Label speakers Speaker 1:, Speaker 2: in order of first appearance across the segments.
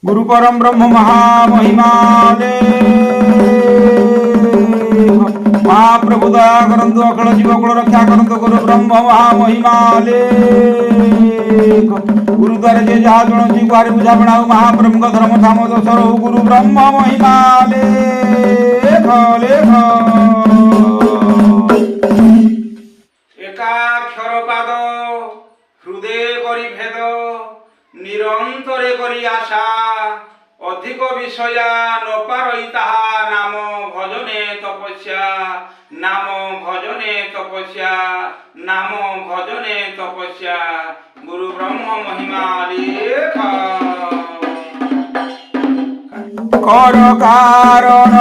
Speaker 1: गुरु परम ब्रह्म महामहिमा महाप्रभु दया करंतु अखिल जीवकुल रक्षा करंतु गुरु ब्रह्म महामहिमा गुरुद्वारे जे जहा जन जी गुहारी बुझा बना महाप्रभु धर्म धाम दशर गुरु ब्रह्म महिमा
Speaker 2: एकाक्षर पाद हृदय करी भेद निरंतरे करी आशा अधिक विषया न पारई ताहा नाम भजने तपस्या नाम भजने तपस्या नाम भजने तपस्या गुरु ब्रह्म महिमा लेख
Speaker 1: कर कारण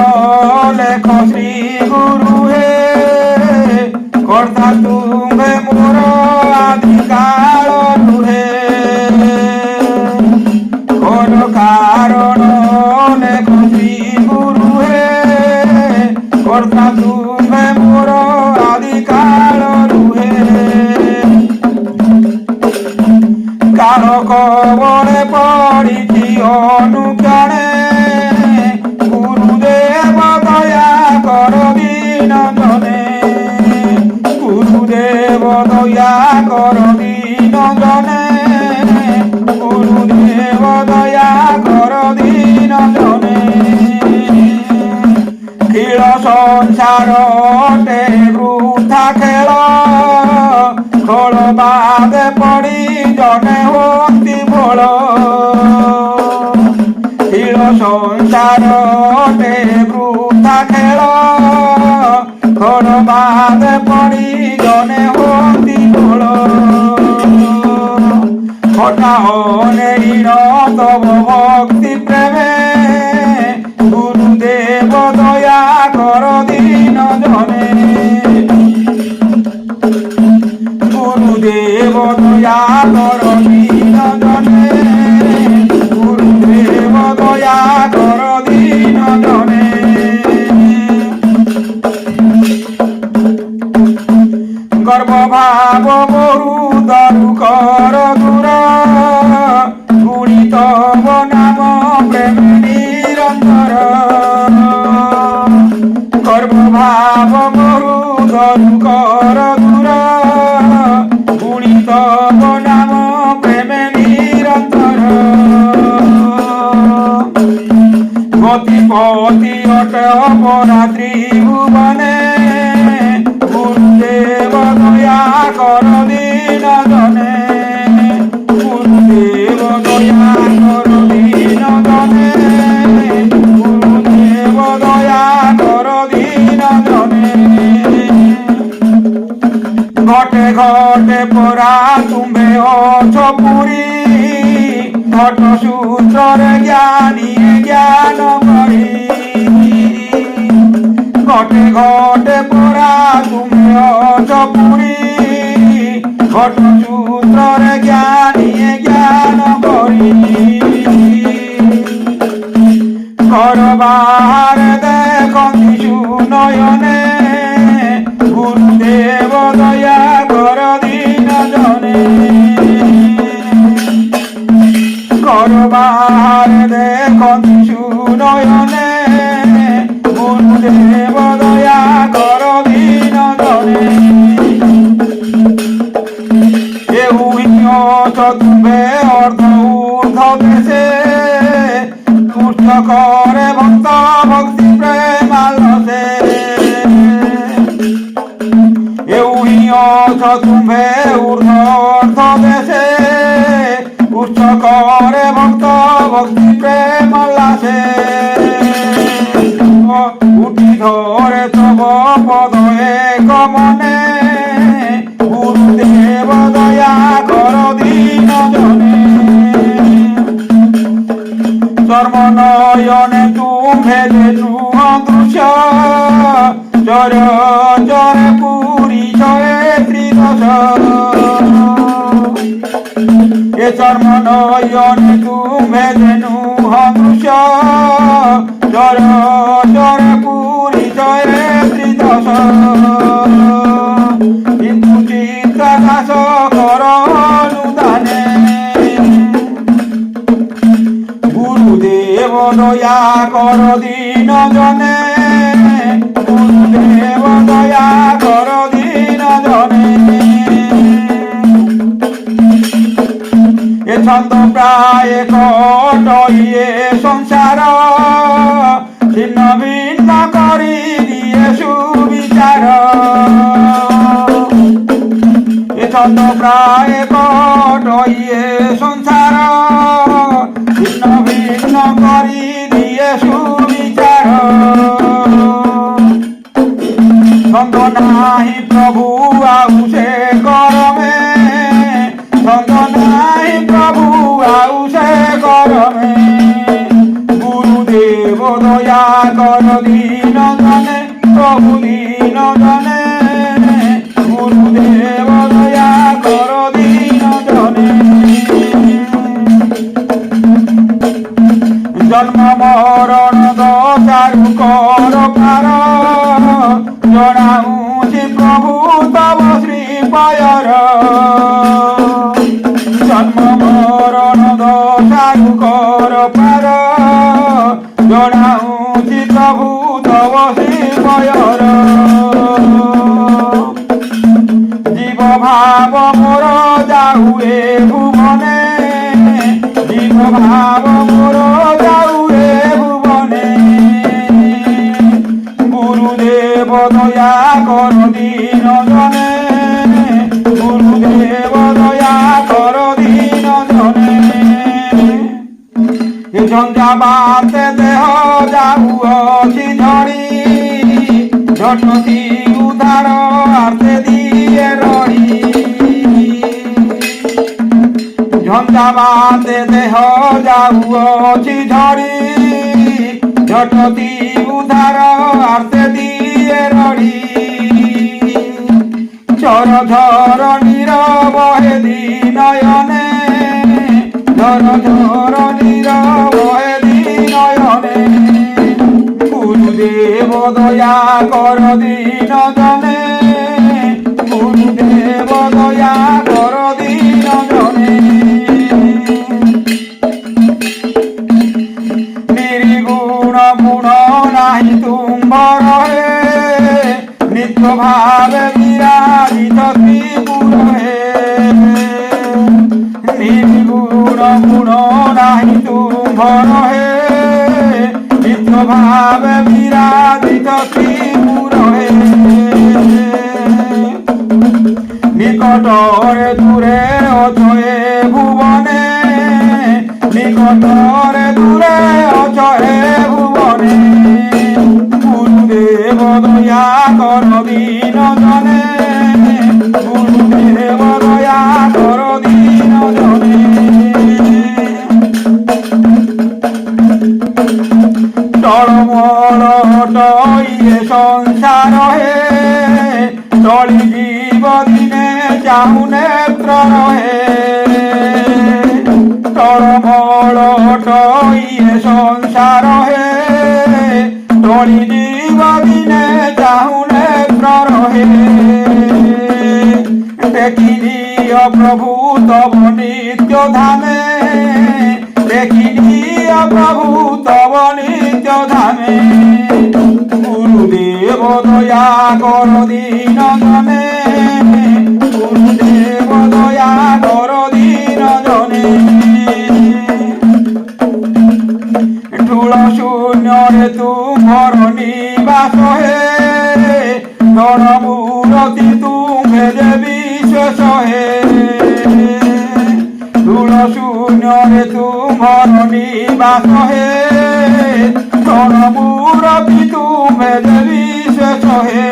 Speaker 1: लेख श्री गुरु हे कर्ता तुम्हे मोर आदि काल नुहे कर कारण लेख श्री गुरु हे कर्ता तुम्हे मोर आदि काल नुहे काल कबले पड़ी अनुक्षणे गुरुदेव दया कर दीन जने गुरुदेव दया कर दीन जने गुरुदेव दया कर दीन जने खेल संसार टे वृथा खेल खोल बाद पड़ी जने होती बोल खेल संसार टे वृथा खेल खोल बाद पड़ी जने होती बोल हटाओने तब भक्ति प्रेमे गुरुदेव दया कर दीन जने गुरुदेव दया कर दीन जने गुरुदेव दया कर दीन जने गर्व भाव गुरु दारु कर दूर गुणी तब नाम प्रेम निरंतर गर्व भाव गुरु दारु कर दूर गुणी तब नाम प्रेम निरंतर गतिपति अट अपरा त्रिभुवने गुरुदेव दया कर दीन जने गुरुदेव दया कर दीन जने गुरुदेव दया कर दीन जने घटे घटे परा तुम्हे अछ पुरी घट सूत्र ज्ञानी ज्ञान करी घटे घटे परा तुम्हे अछ पुरी घट सूत्र ज्ञानी ज्ञान करी घर बाहर देखती सुनयने गुरुदेव दया कर दीन जने घर बाहर देखती सुनयने गुरुदेव दया कर दीन जने तुम्हे अर्ध ऊर्ध देशे तुष्ट करे भक्त भक्ति प्रेमालसे तुम्हे ऊर्ध अर्ध देशे तुष्ट करे भक्त भक्ति प्रेमालसे उठी धरे तब पद एक मने गुरुदेव दया कर दीन जने सर्वनयने तुम्हे नुह दृश्य चर चर पुरी छे त्रिदश ए सर्वनयने तुम्हे नुह दृश्य चर चर पुरी छे त्रिदश किंतु चित्ता दास कर अनुदाने গুরুদেব দয়া কর দিন জনে, গুরুদেব দয়া কর দিন জনে। এ ছন্দ প্রায় কটইয়ে সংসার, ছিন্ন ভিন্ন করি দিয়ে সুবিচার। এ ছন্দ প্রায় কটইয়ে সংসার, ছিন্ন ভিন্ন করি দিয়ে সুবিচার। ছন্দ নাহি প্রভু আউ সে করমে, ছন্দ নাহি প্রভু আউ সে করমে। গুরুদেব দয়া কর দিন জনে, প্রভু দিন জনে, গুরুদেব দয়া কর দিন জনে। জন্ম মরণ দশারু কর পার, জনাউছি প্রভু তব শ্রী পয়র। জন্ম মরণ দশারু কর পার, জনাউছি প্রভু তব শ্রী পয়র। জীব ভাব মোর যাউ এ ভুবনে, জীব ভাব মোর যাউ এ ভুবনে। গুরুদেব দয়া কর দিন জনে, গুরুদেব দয়া কর দিন জনে। এ ঝঞ্ঝা বাতে দেহ যাউଅছি ঝড়ি, ঝটতি উদ্ধার আর্তে দিয়ে রড়ি। ঝঞ্ঝা বাতে দেহ যাউଅছি ঝড়ি, ঝটতি উদ্ধার আর্তে দিয়ে রড়ি। চর ঝর নীরব হেদি নয়নে, ঝর ঝর নীরব হেদি নয়নে। গুরুদেব দয়া কর দিন জনে, গুরুদেব দয়া কর দিন জনে। নির্গুণ গুণ নাহি তুম্বর হে, নিত্য ভাবে বিরাজিত ত্রিপুর হে। নির্গুণ গুণ নাহি তুম্বর হে, নিত্য ভাবে বিরাজিত ত্রিপুর হে। নিকটরে দূরে অচয়ে ভুবনে, নিকটরে দূরে অচয়ে ভুবনে। গুরুদেব দয়া কর দিন জনে, গুরুদেব দয়া কর দিন জনে। টলমল টইয়ে সংসার হে, টলি জীব দিনে চাহু নেত্র রহে। টলমল টইয়ে সংসার হে, টলি জীব দিনে চাহু নেত্র রহে। দেখিলিও প্রভু তব নিত্য ধামে, দেখিলিও প্রভু তব নিত্য ধামে। গুরুদেব দয়া কর দিন জনে, গুরুদেব দয়া কর দিন জনে। ঠুল শূন্যরে তুমর নিবাস হে, ধন মূরতি তুমে যে বিশেষ হে। ঠুল শূন্যরে তুমর নিবাস হে, ধন মূরতি তুমে যে বিশেষ হে।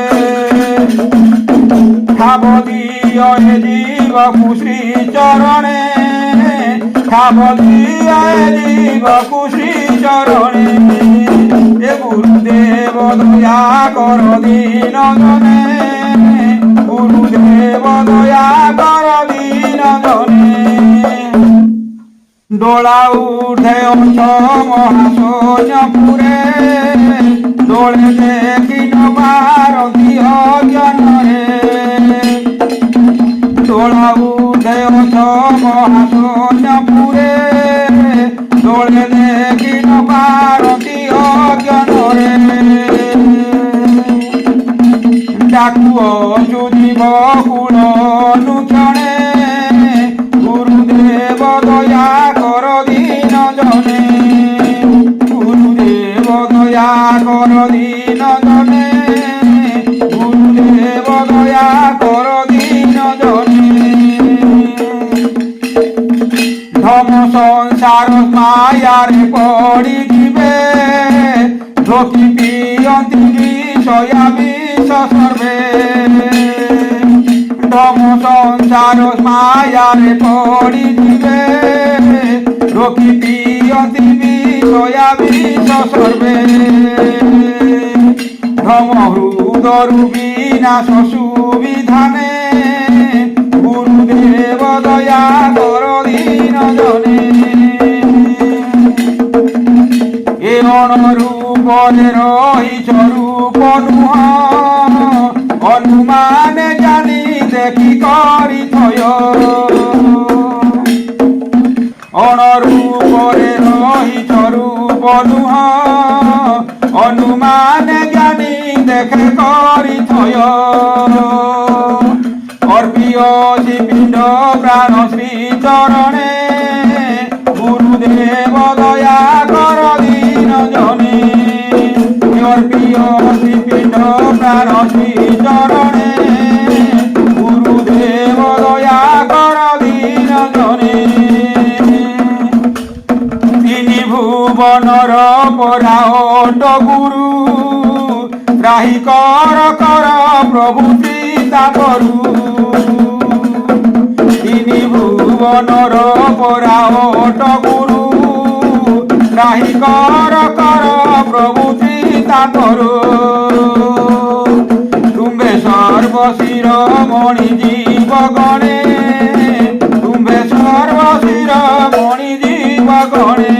Speaker 1: ঠাব দিয় হে জীবকু শ্রী চরণে, ঠাব দিয় হে জীবকু শ্রী চরণে। এ গুরুদেব দয়া কর দিন জনে, গুরুদেব দয়া কর দিন জনে। দোলা উঠে অছ মহাশোচপুরে, দোলে দেখিন বারতি অজ্ঞানরে। দোলা উঠে অছ মহাশোচপুরে, দোলে কিন পারতি অজ্ঞানরে ডাকুଅଛୁ জীব কুଳ ନୁକ୍ଷଣେ গুরুদেব দয়া কর দীন জনে গুরুদেব দয়া কর দীন জনে গুরুদেব দয়া কর দীন জনে ধম সংসার মায়ারে পড়ি ଯିବେ ঢোকি পিয়ନ୍ତି বিষয়া বিষ সর্বে ধম সংসার মায়ারে পড়ি ଯିବେ ঢোকি পিয়ନ୍ତି বিষয়া বিষ সর্বে ধম হৃদরু বিনাশ সুবিধানে গুরুদেব দয়া কর দীন জনে এ অণরূপরে রহিছ রূপ নুহ অনুমানে জানি দেখি করিথয় অণরূপরে রহিছ রূপ নুহ অনুমানে জানি দেখে করিথয় অর্পিয়সি পিণ্ড প্রাণ শ্রী চরণে গুরুদেব দয়া কর দীন জনে অর্পিয়সি পিণ্ড প্রাণ শ্রী চরণে গুরুদেব দয়া কর দীন জনে তিনি ভুবনর পরাহট গুরু ত্রাহি কর কর প্রভু চিন্তা করু তিনি ভুবনর পরাহট গুরু ত্রাহি কর কর প্রভু চিন্তা করু তুম্ভে সর্বশির মণি জীব গণে তুম্ভে সর্বশির মণি জীব গণে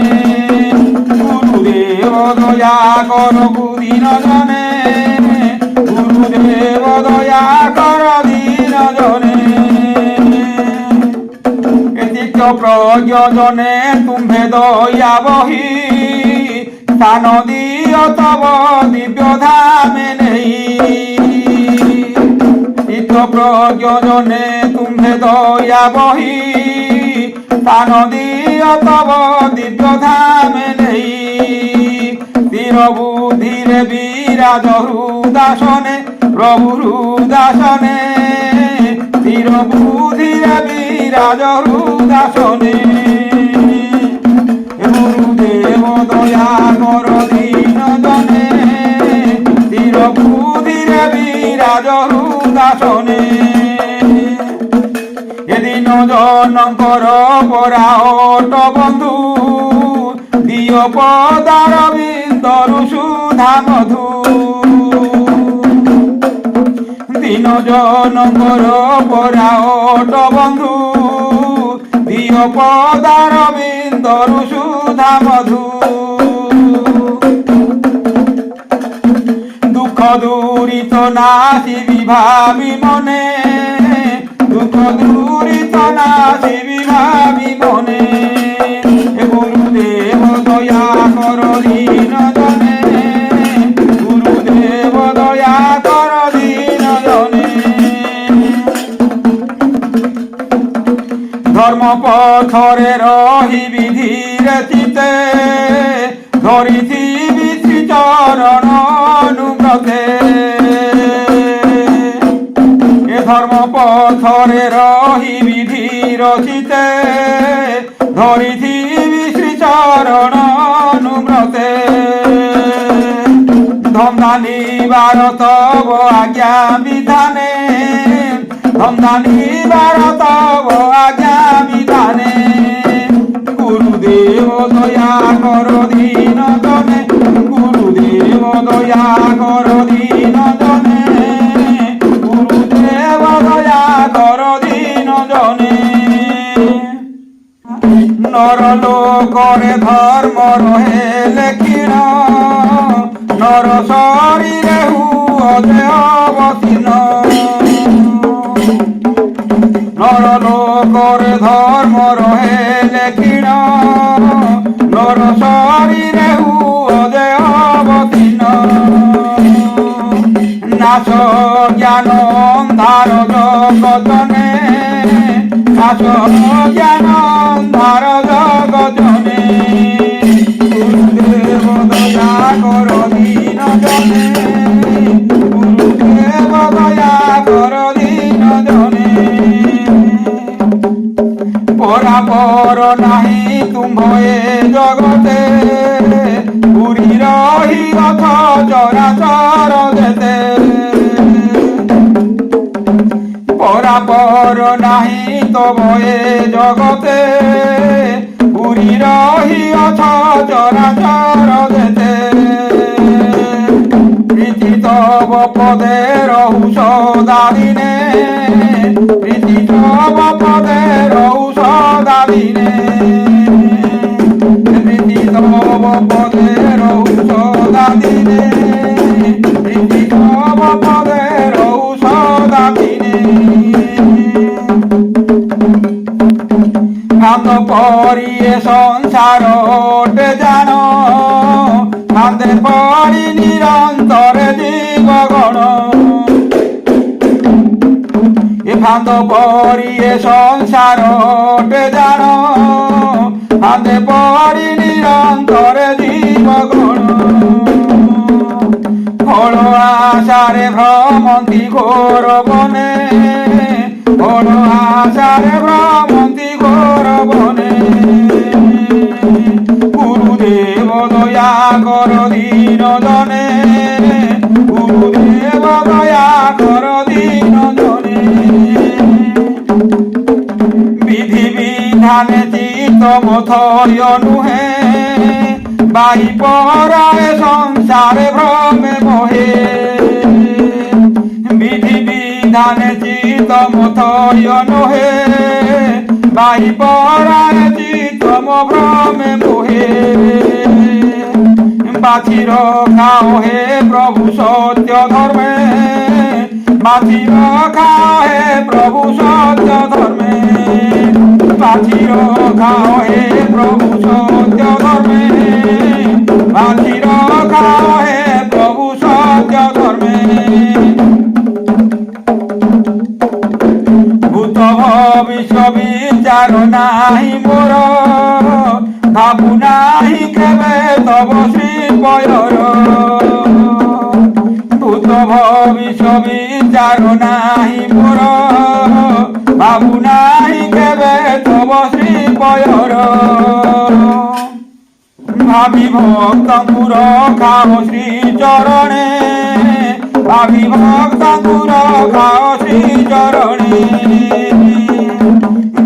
Speaker 1: গুরুদেব দয়া কর দীন জনে গুরুদেব দয়া কর দীন জনে এতিক প্রয়োজনে তুম্ভে দয়া বহি স্থান দিয় তব দিব্য ধামে নেই এতিক প্রয়োজনে তুম্ভে দয়া বহি স্থান দিয় তব দিব্য ধামে নেই স্থির বুদ্ধিরে বিরাজ হৃদাসনে প্রভু হৃদাসনে স্থির বুদ্ধিরে বিরাজ হৃদাসনে গুরুদেব দয়া কর দীন জনে স্থির বুদ্ধিরে বিরাজ হৃদাসনে এদিন জনଙ୍କର পরাহট বন্ধু দিয় পদার বিন্দরু সুধা মধু দিন জনଙ୍କର পরাহট বন্ধু দিয় পদার বিন্দরু সুধা মধু দুঃখ দূরিত নাশিবি ভাবি মনে দুঃখ দূরিত নাশিবি ভাবি মনে গুরুদেব দয়া কর দীন জনে গুরুদেব দয়া কর দীন জনে ধর্ম পথরে রহি বিধিরে চিতে ধরিথিবি শ্রী চরণ অনুব্রতে এ ধর্ম পথরে রহি বিধি রচিতে ধরিথিবি শ্রী চরণ অনুব্রতে ধন্দানিবার তব আজ্ঞা বিধানে ধন্দানিবার তব আজ্ঞা বিধানে গুরুদেব দয়া কর দীন জনে গুরুদেব দয়া কর দীন জনে গুরুদেব দয়া কর দীন জনে নরলোকরে ধর্ম রহে লেখিন নর শরীরে হুয়ে অবতীর্ণ নরলোকরে ধর্ম রহে লেখিন নর শরীরে উদে অবতীর্ণ নাশ জ্ঞান ধার জগজনে নাশ জ্ঞান ধার জগজনে গুরুদেব দয়া কর দীন জনে গুরুদেব দয়া কর দীন জনে পরাপর নাহি তুম্ভ এ জগতে পুরী রহি রথ চরাচর যেতে পরাপর নাহি তব এ জগতে পুরী রহি রথ চরাচর যেতে প্রীতি তব পদে রহু সদা দিনে প্রীতি তব পদে রহু সদা দিনে প্রীতি তব পদে রহু সদা দিনে প্রীতি তব পদে রহু সদা দিনে কান্ত পরিয়ে সংসার ওটে জান কান্তে পরি নিরন্তরে জীবগণ এ কান্ত পরিয়ে সংসার ওটে জান কান্তে পরি নিরন্তরে জীবগণ ফল আশারে ভ্রমন্তি ঘোর বনে ফল আশারে ভ্রমন্তি ঘোর বনে গুরুদেব দয়া কর দীন জনে গুরুদেব দয়া কর দীন জনে বিধি বিধানে চিত্ত মথয় নুহে বাই পরায় সংসারে ভ্রমে মোহে বিধি বিধানে চিত্ত মথয় নুহে বাই পরায় চিত্ত ভ্রমে মোহে বাছি রখাও হে প্রভু সত্য ধর্মে বাছি রখাও হে প্রভু সত্য ধর্মে বাছি রখাও হে প্রভু সত্য ধর্মে বাছি রখাও হে প্রভু সত্য ধর্মে ভূত ভবিষ্য বিচার নাই মোর ভাবু নাই কেবে তব শ্রী পয়র ভূত ভবিষ্য বিচার নাই মোর ভাবু নাই কেবে তব শ্রী পয়র ভাবি ভক্তଙ୍କୁ রখাও শ্রী চরণে ভাবি ভক্তଙ୍କୁ রখাও শ্রী চরণে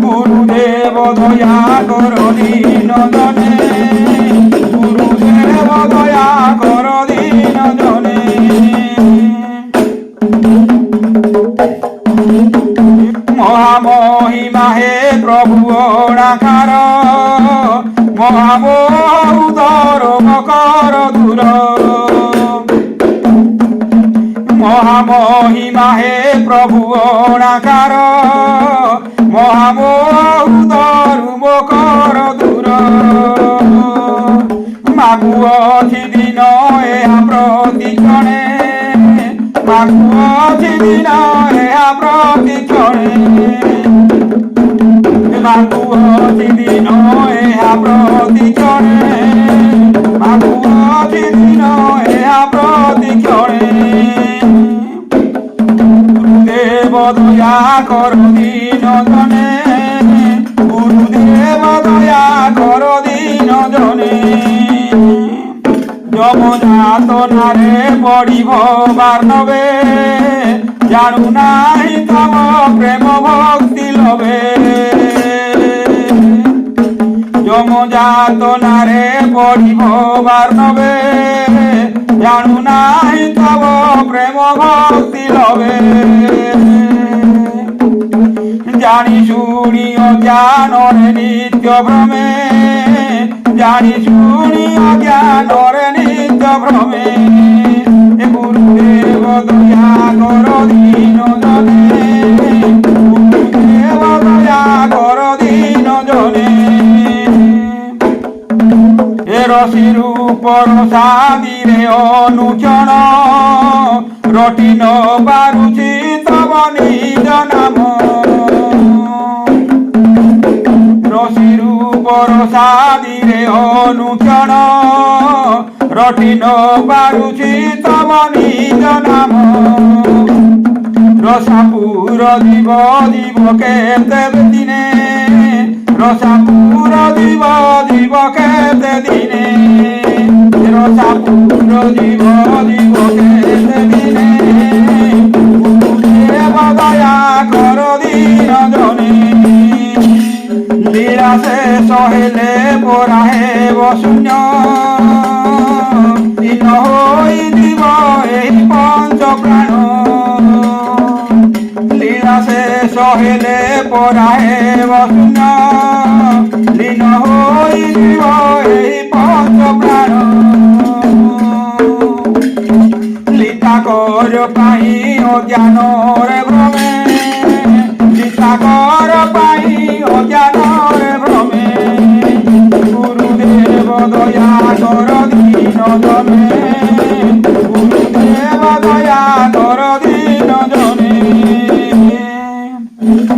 Speaker 1: গুরুদেব দয়া কর দীন জনে গুরুদেব দয়া কর দীন জনে মহামহিমা হে প্রভু অনাকার মহামোদর মকর দূর মহামহিমা হে প্রভু অনাকার মহামোদর মকর দূর মাগুଅଛି ଦିନ ଏହା ପ୍ରତିକ୍ଷଣେ ମାଗୁଅଛି ଦିନ ଏହା ପ୍ରତିକ୍ଷଣେ ମାଗୁଅଛି ଦିନ ଏହା ପ୍ରତିକ୍ଷଣେ ମାଗୁଅଛି ଦିନ ଏହା ପ୍ରତିକ୍ଷଣେ গুরুদেব দয়া কর দীন জনে গুরুদেব দয়া কর দীন জনে যমযাতনারে পড়িব বার্ণবে জানু নাই তব প্রেম ভক্তি লবে যমযাতনারে পড়িব বার্ণবে জানু নাই তব প্রেম ভক্তি লবে জানি শুনি অজ্ঞানরে নিত্য ভ্রমে জানি শুনি অজ্ঞানরে নিত্য ভ্রমে গুরুদেব দয়া কর দীন জনে গুরুদেব দয়া কর দীন জনে এ রসি ରୂପର ସାଦିରେ ଅନୁକ୍ଷଣ ରଟି ନ ପାରୁଛି ତବ ନିଜ ନାମ ରସି ରୂପର ସାଦିରେ ଅନୁକ୍ଷଣ ରଟି ନ ପାରୁଛି ତବ ନିଜ ନାମ ରସାପୁର ଯିବ ଯିବ କେତେ ଦିନେ ରସାପୁର ଯିବ ଯିବ କେତେ ଦିନେ ରସାପୁର ଯିବ ଯିବ କେତେ ଦିନେ ଗୁରୁଦେବ ଦୟା କର ଦିନ ଜନେ লীলা শেষ হেলে পরা হেব শূন্য দিন হই দিব এই পঞ্চ প্রাণ লীলা শেষ হেলে পরা হেব শূন্য দিন হই দিব এই পঞ্চ প্রাণ লীলা কর পাই অজ্ঞানরে ভ্রমে লীলা কর পাই অজ্ঞানরে ভ্রমে গুরুদেব দয়া কর দীন জনে গুরুদেব দয়া কর দীন জনে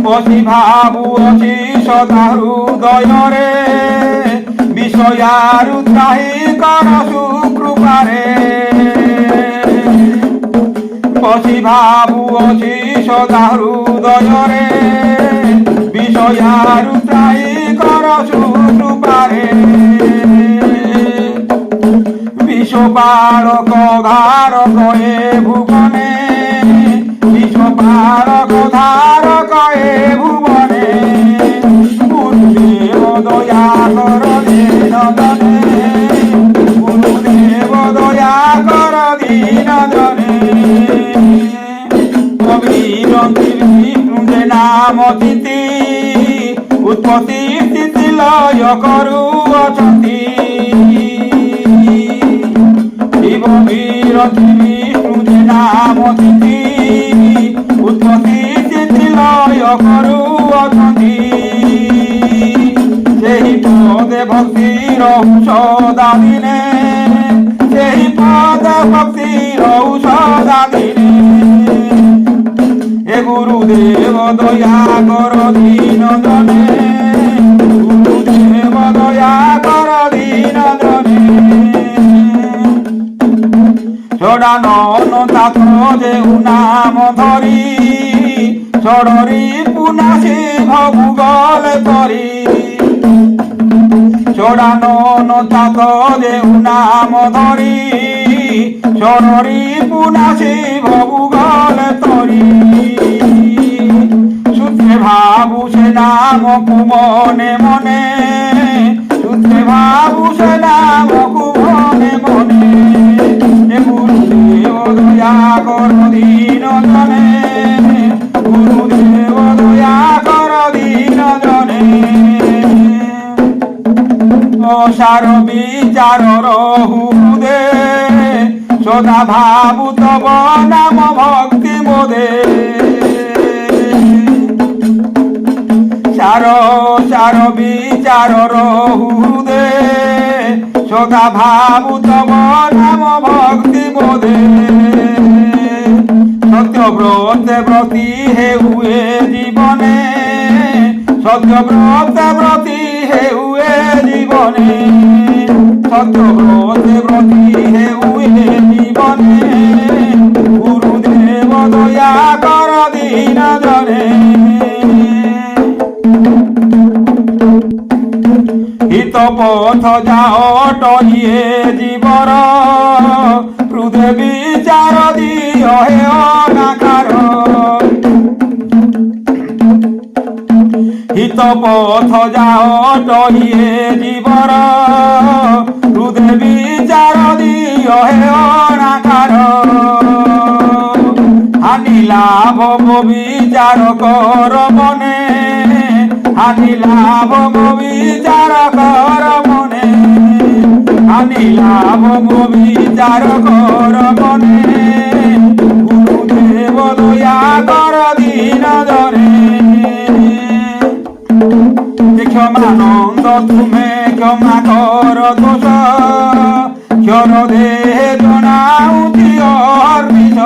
Speaker 1: বসি ভাবুଅছি সদা হৃদୟରେ বিষয়ারু ত্রাহি কর সুকৃপারে বসি ভাবুଅছি সদা হৃদୟରେ বিষয়ারু ত্রাহি কর সুকৃপারে বিশ্বপালক ধারক এ ভুবনে বিশ্বপালক ধারক এ ভুবনে গুরুদেব দয়া কর দীন জনে গুরুদেব দয়া কর দীন জনে কবিরন্তি বিষ্ণু যে নাম তিথি উৎপত্তি স্থিতি লয় କରୁଅଛନ୍ତି শিব বিরন্তি বিষ্ণু যে নাম তিথি উৎপত্তি স্থিতি লয় କରୁଅଛନ୍ତି ସେହି ପଦେ ଭକ୍ତି ରହୁ ସଦା ଦିନେ ସେହି ପଦେ ଭକ୍ତି ରହୁ ସଦା ଦିନେ ଏ ଗୁରୁଦେବ ଦୟା କର ଦୀନ ଜନେ ଗୁରୁଦେବ ଦୟା କର ଦୀନ ଜନେ ଷଡ଼ାନନ ତାତ ଯେଉଁ ନାମ ଧରି ଷଡ଼ରି ପୁନାସି ଭବୁ ଗଲେ ତରି ଷଡ଼ାନନ ତାତ ଯେଉଁ ନାମ ଧରି ଷଡ଼ରି ପୁନାସି ଭବୁ ଗଲେ ତରି শুদ্ধে ভাবু সে নামকু মনে মনে শুদ্ধে ভাবু সে নামকু মনে মনে গুরুদেব দয়া কর দীন জনে গুরুদেব দয়া কর দীন জনে অসার বিচার রহুদে সদা ভাবু তব নাম ভক্তি মোদে সার সার বিচার রহুদে সদা ভাবু তব নাম ভক্তি বোধে সত্যব্রতে ব্রতী হেউয়ে জীবনে সত্যব্রতে ব্রতী হেউয়ে জীবনে সত্যব্রতে ব্রতী হেউয়ে জীবনে গুরুদেব দয়া কর দীন জনে হিত পথ যাও টলিয়ে জীবর হৃদে বিচার দিও হে অনাকার হিত পথ যাও টলিয়ে জীবর হৃদে বিচার দিও হে অনাকার হানি লাভ বিচার কর মনে হানি লাভ বিচার কর মনে হানি লাভ বিচার কর মনে গুরুদেব দয়া কর দীন জনে ক্ষমানন্দ তুমে ক্ষমা কর দোষ ক্ষর দেহে জনাউছি অর্নিশ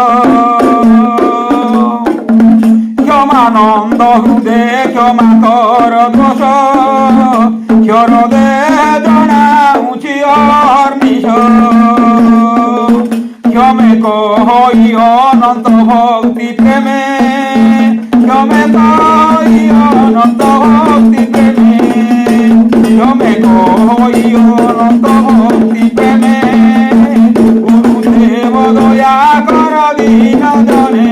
Speaker 1: ক্ষমানন্দ হৃদে ক্ষমা কর দোষ ক্ষর দেহে জনাউছি অর্নিশ ক্ষমে কহি অনন্ত ভক্তি প্রেমে ক্ষমে কহি অনন্ত ভক্তি প্রেমে ক্ষমে কহি অনন্ত ভক্তি প্রেমে গুরুদেব দয়া কর দীন জনে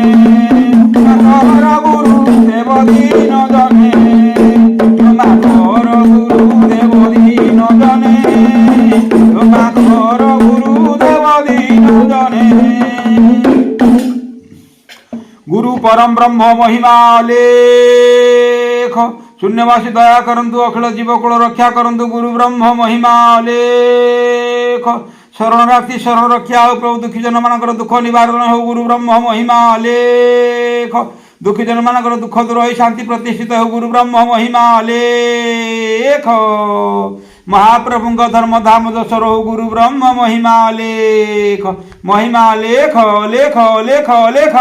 Speaker 1: কর গুরুদেব দীন জনে ক্ষমা কর গুরুদেব দীন জনে ক্ষমা কর গুরুদেব দীন জনে गुरु परम ब्रह्म महिमा लेख शून्यवासी दया करंतु अखिल जीवकुल रक्षा करंतु गुरु ब्रह्म महिमा लेख शरणार्थी शरण रक्षा हो प्रभु दुखी जन मानकर दुख निवारण हो गुरु ब्रह्म महिमा लेख दुखी जन मानकर दुख दूर हो शांति प्रतिष्ठित हो गुरु ब्रह्म महिमा लेख महाप्रभु धर्म धाम दशर हो गुरु ब्रह्म महिमा लेख लेख लेख लेख